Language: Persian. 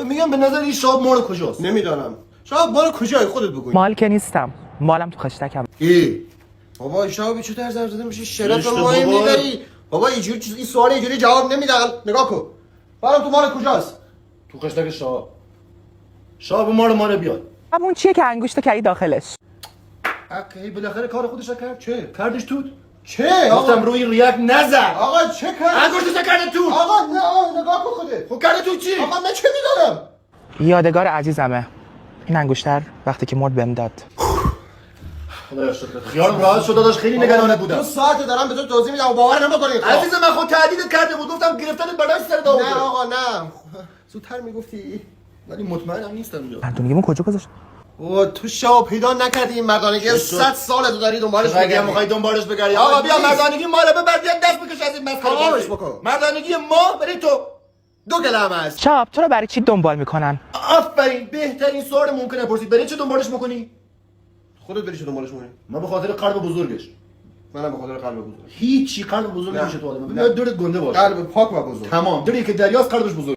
میگم به نظر این شاب مال کجاست؟ نمیدانم. شاب مال کجای خودت بگوی. مال که نیستم، مالم تو خشتکم. بابا شاب چه طرز حرف زده میشه؟ شرف زشته ما بابا. میبری. بابا اینجوری این سوال اینجوری جواب نمیدن. نگاه کن. برام تو مال کجاست؟ تو خشتک شاب مال بیاد. همون چیه که انگشت کردی داخلش؟ اوکی بالاخره کار خودش رو کرد. چه کردش توت؟ چه؟ گفتم روی ریاک نزن. آقا چه کرد؟ انگشتش کرده توت. آقا نه نگاه کن خودت. خب کرده توت چی؟ آقا من چه میدونم؟ یادگار عزیزمه. این انگشتر وقتی که مرد بهم داد. خدایا شکر. خیالم راحت شد داداش خیلی نگرانت بودم. 2 ساعت دارم به تو توضیح میدم و باور نمیکنی. عزیز من خود تهدیدت کرده بود گفتم گرفتنت بلای سر داوود. نه آقا نه. زودتر میگفتی. ولی مطمئنم نیستم اینجا. مردونگیمون کجا گذاشت؟ او تو شاب پیدا نکردی این مردانگی 100 ساله تو داری دنبالش اگه میگردی. میخوای دنبالش بگردی آقا آقا بیا نیست. مردانگی ما رو ببر بیا دست بکش از این مسخره خاموش بازی. بکن. مردانگی ما برای تو. 2 کلمه است. چاپ تو رو برای چی دنبال میکنن؟ آفرین بهترین سوال ممکنه پرسید برای چه دنبالش میکنی؟ خودت بری چه دنبالش میکنی؟ من به خاطر قلب بزرگش. منم به خاطر قلب بزرگ. هیچی قلب بزرگ نه. نمیشه تو آدم. نه. ببین دورت گنده باشه. قلب پاک و بزرگ. تمام دری که دریاست قلبش بزرگ.